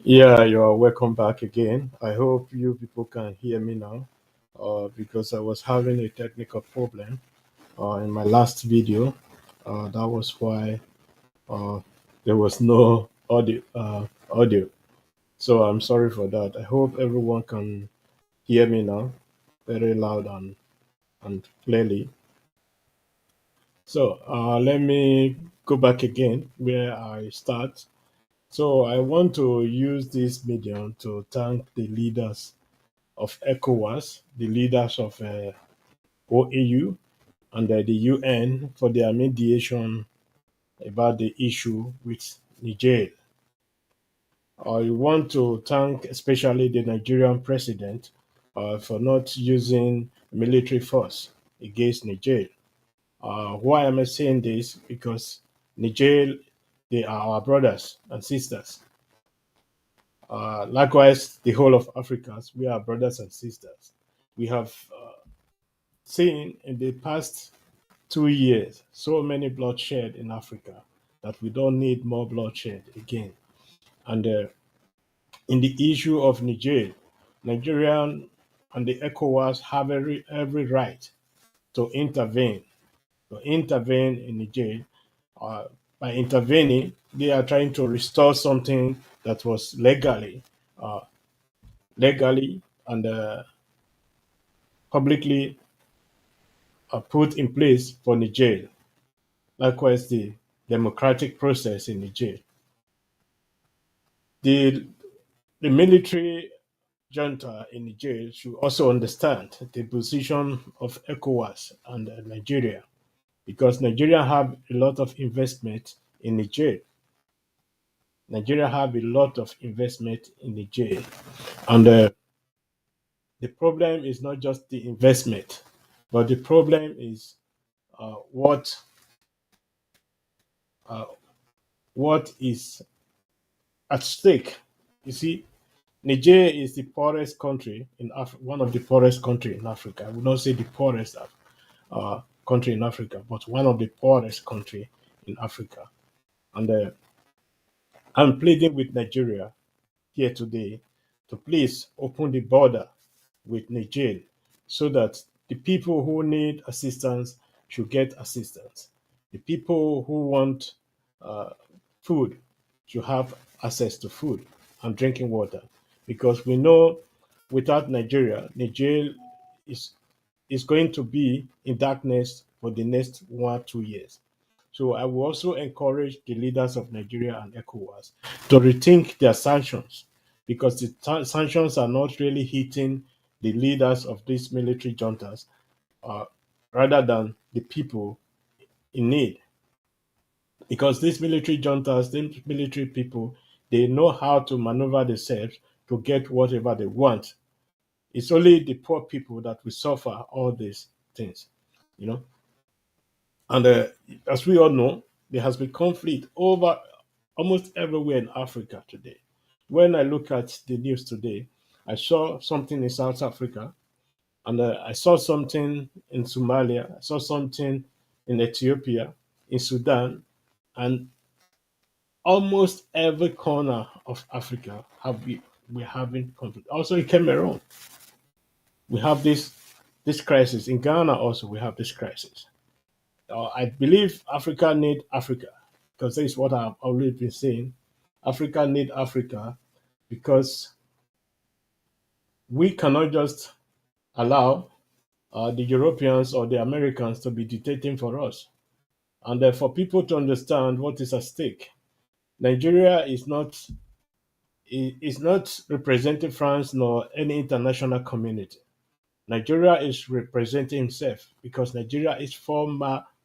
Yeah, you are welcome back again. I hope you people can hear me now, because I was having a technical problem in my last video. That was why uh, there was no audio. So I'm sorry for that. I hope everyone can hear me now, very loud and clearly. So let me go back again where I start. So I want to use this medium to thank the leaders of ECOWAS, the leaders of OAU, and the UN for their mediation about the issue with Niger. I want to thank especially the Nigerian president for not using military force against Niger. Why am I saying this? Because Niger, they are our brothers and sisters. Likewise, the whole of Africa, we are brothers and sisters. We have seen in the past 2 years so many bloodshed in Africa that we don't need more bloodshed again. And in the issue of Niger, Nigerian and the ECOWAS have every right to intervene in Niger. Uh, by intervening, they are trying to restore something that was uh, legally and publicly put in place for Niger. Likewise, the democratic process in Niger. The, the military junta in Niger should also understand the position of ECOWAS and Nigeria because Nigeria have a lot of investment in Niger. Nigeria have a lot of investment in Niger. And the problem is not just the investment, but the problem is uh, what uh, what is at stake. You see, Niger is the poorest country in one of the poorest country in Africa. I would not say the poorest country in Africa, but one of the poorest country in Africa. And I'm pleading with Nigeria here today to please open the border with Niger so that the people who need assistance should get assistance. The people who want uh, food should have access to food and drinking water because we know without Niger is is going to be in darkness for the next 1 or 2 years. So I will also encourage the leaders of Nigeria and ECOWAS to rethink their sanctions because the sanctions are not really hitting the leaders of these military juntas uh, rather than the people in need. Because these military juntas, these military people, they know how to maneuver themselves to get whatever they want. It's only the poor people that will suffer all these things, you know. And as we all know, there has been conflict over almost everywhere in Africa today. When I look at the news today, I saw something in South Africa, and I saw something in Somalia, I saw something in Ethiopia, in Sudan, and almost every corner of Africa we're having conflict. Also in Cameroon, we have this crisis. In Ghana also we have this crisis. I believe Africa need Africa because that is what I've always been saying. Africa need Africa because we cannot just allow the Europeans or the Americans to be dictating for us. And for people to understand what is at stake, Nigeria is not representing France nor any international community. Nigeria is representing himself because Nigeria is far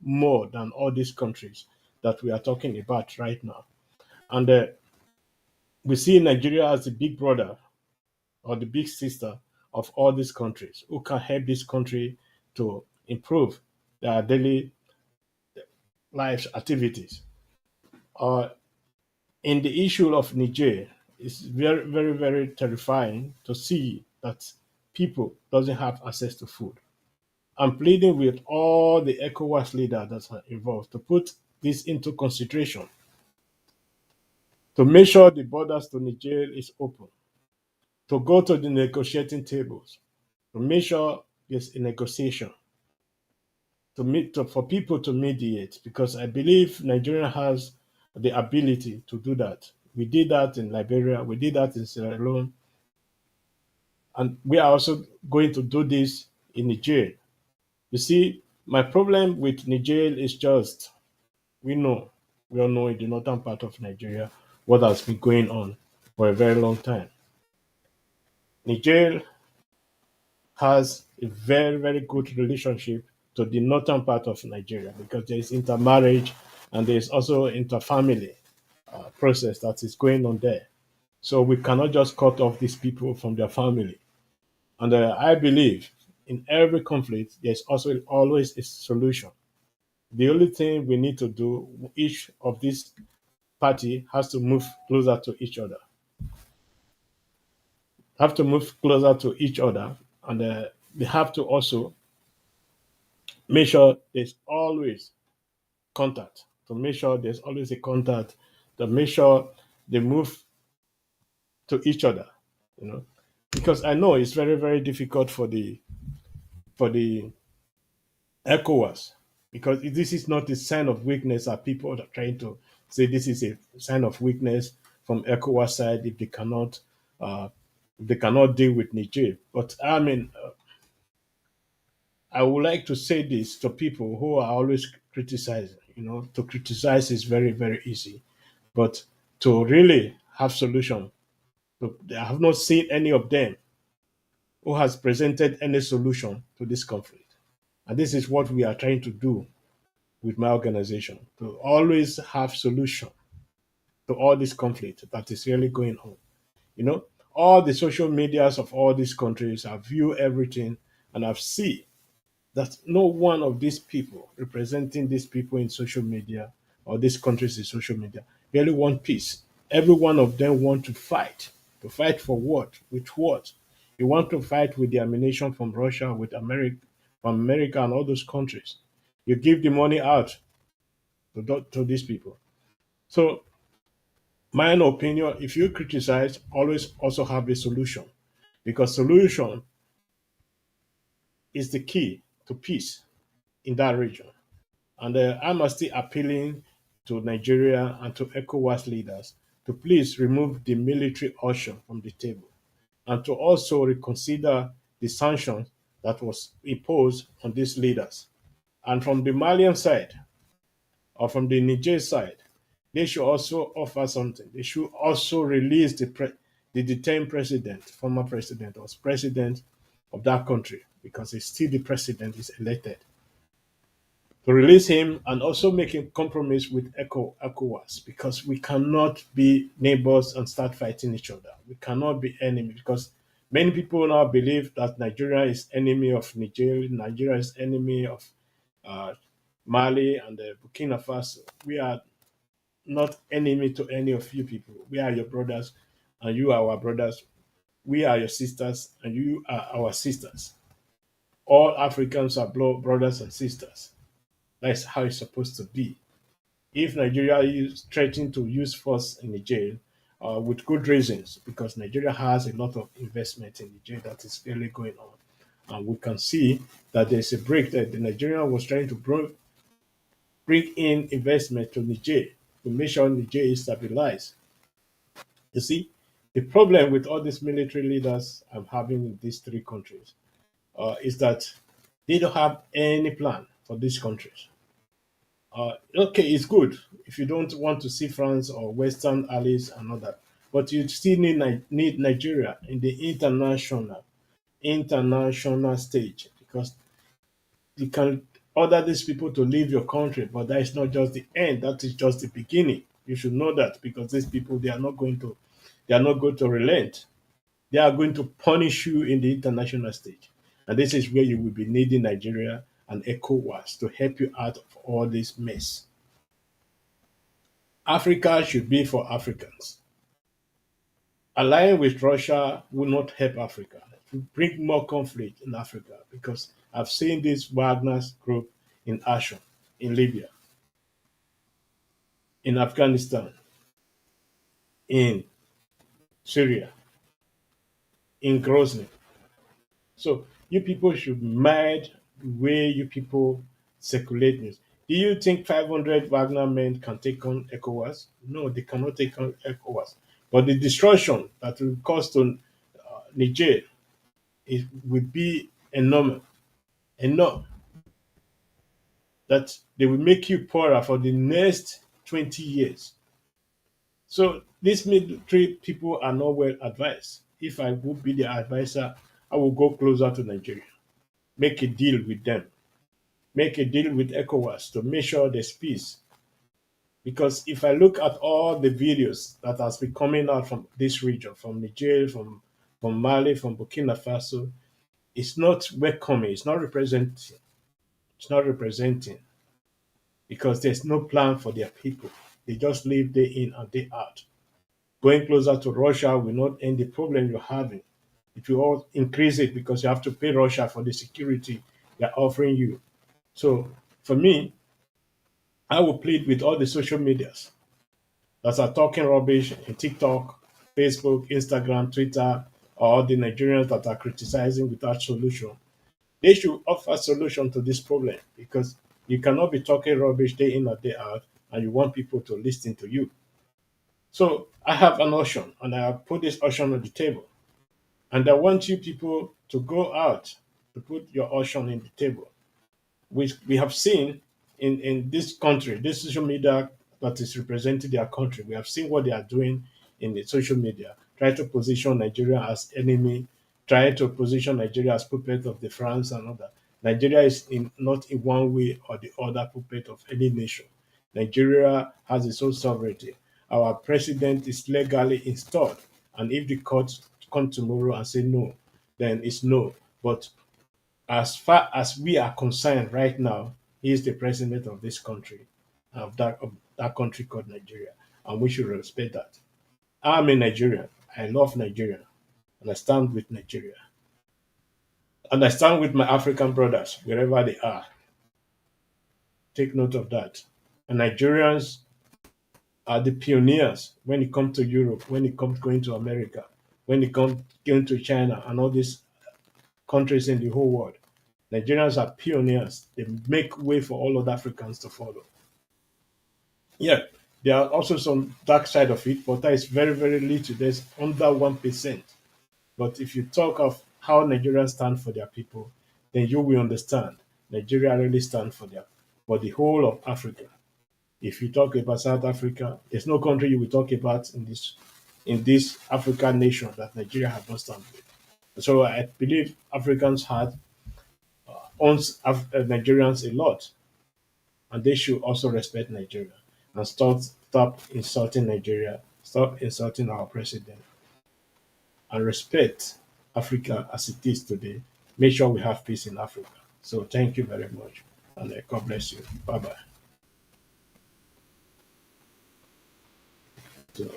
more than all these countries that we are talking about right now. And we see Nigeria as the big brother or the big sister of all these countries who can help this country to improve their daily lives activities. Uh, in the issue of Niger, it's very, very, very terrifying to see that people doesn't have access to food. I'm pleading with all the ECOWAS leaders that are involved to put this into consideration to make sure the borders to Niger is open, to go to the negotiating tables, to make sure there's a negotiation, for people to mediate, because I believe Nigeria has the ability to do that. We did that in Liberia, we did that in Sierra Leone, and we are also going to do this in Niger. You see, my problem with Niger is just we know, we all know in the northern part of Nigeria what has been going on for a very long time. Niger has a very, very good relationship to the northern part of Nigeria because there is intermarriage and there is also interfamily process that is going on there. So we cannot just cut off these people from their family. And I believe in every conflict, there's also always a solution. The only thing we need to do, each of these party has to move closer to each other, have to move closer to each other, and they have to also make sure there's always contact, to make sure there's always a contact, to make sure they move to each other, you know, because I know it's very, very difficult for the ECOWAS, because this is not a sign of weakness that people are trying to say this is a sign of weakness from ECOWAS side uh, if they cannot deal with Niger. But I mean, I would like to say this to people who are always criticizing. To criticize is very, very easy, but to really have solution, I have not seen any of them who has presented any solution to this conflict. And this is what we are trying to do with my organization, to always have solution to all this conflict that is really going on. You know, all the social medias of all these countries, I view everything and I've seen that no one of these people representing these people in social media or these countries in social media really want peace. Every one of them want to fight. To fight for what? With what? You want to fight with the ammunition from Russia, with America, from America and all those countries. You give the money out to these people. So, my own opinion, if you criticize, always also have a solution, because solution is the key to peace in that region. And I'm still appealing to Nigeria and to ECOWAS leaders to please remove the military option from the table and to also reconsider the sanctions that was imposed on these leaders. And from the Malian side or from the Niger side, they should also offer something. They should also release the detained president, former president, or president of that country, because he's still the president, is elected, to release him and also make a compromise with ECOWAS, because we cannot be neighbors and start fighting each other. We cannot be enemies, because many people now believe that Nigeria is enemy of Nigeria, Nigeria is enemy of uh, Mali and Burkina Faso. We are not enemy to any of you people. We are your brothers and you are our brothers. We are your sisters and you are our sisters. All Africans are brothers and sisters. That's how it's supposed to be. If Nigeria is threatening to use force in Niger, with good reasons, because Nigeria has a lot of investment in Niger that is really going on. And we can see that there's a break that the Nigeria was trying to bring in investment to Niger to make sure Niger is stabilized. You see, the problem with all these military leaders I'm having in these three countries is that they don't have any plan for these countries. Okay, it's good if you don't want to see France or Western allies and all that, but you still need Nigeria in the international stage, because you can order these people to leave your country, but that is not just the end. That is just the beginning. You should know that, because these people, they are not going to relent. They are going to punish you in the international stage. And this is where you will be needing Nigeria and ECOWAS to help you out of all this mess. Africa should be for Africans. Allying with Russia will not help Africa. It will bring more conflict in Africa, because I've seen this Wagner's group in action in Libya, in Afghanistan, in Syria, in Grozny. So you people should mind the way you people circulate news. Do you think 500 Wagner men can take on ECOWAS? No, they cannot take on ECOWAS. But the destruction that will cause to Niger, it will be enormous, enough that they will make you poorer for the next 20 years. So these military people are not well advised. If I would be the advisor, I will go closer to Nigeria, make a deal with them, make a deal with ECOWAS to make sure there's peace. Because if I look at all the videos that has been coming out from this region, from Niger, from Mali, from Burkina Faso, it's not welcoming, it's not representing because there's no plan for their people. They just live day in and day out. Going closer to Russia will not end the problem you're having. It will all increase it because you have to pay Russia for the security they're offering you. So for me, I will plead with all the social medias that are talking rubbish in TikTok, Facebook, Instagram, Twitter, or the Nigerians that are criticizing without solution. They should offer solution to this problem because you cannot be talking rubbish day in or day out and you want people to listen to you. So I have an option and I have put this option on the table. And I want you people to go out to put your option in the table. We have seen in this country, this social media that is representing their country, we have seen what they are doing in the social media, try to position Nigeria as enemy, try to position Nigeria as puppet of the France and other. Nigeria is not in one way or the other puppet of any nation. Nigeria has its own sovereignty. Our president is legally installed, and if the court come tomorrow and say no, then it's no. But as far as we are concerned right now, he is the president of this country, of that country called Nigeria, and we should respect that. I'm a Nigerian. I love Nigeria, and I stand with Nigeria, and I stand with my African brothers wherever they are. Take note of that. And Nigerians are the pioneers when it comes to Europe, when it comes going to America, when it comes going to China, and all these countries in the whole world. Nigerians are pioneers. They make way for all other Africans to follow. Yeah, there are also some dark side of it, but that is very, very little. There's under 1%. But if you talk of how Nigerians stand for their people, then you will understand Nigeria really stands for the whole of Africa. If you talk about South Africa, there's no country you will talk about in this African nation that Nigeria has not stand with. So I believe Africans had owns Nigerians a lot, and they should also respect Nigeria and stop insulting Nigeria, stop insulting our president, and respect Africa as it is today. Make sure we have peace in Africa. So thank you very much, and God bless you. Bye bye. So,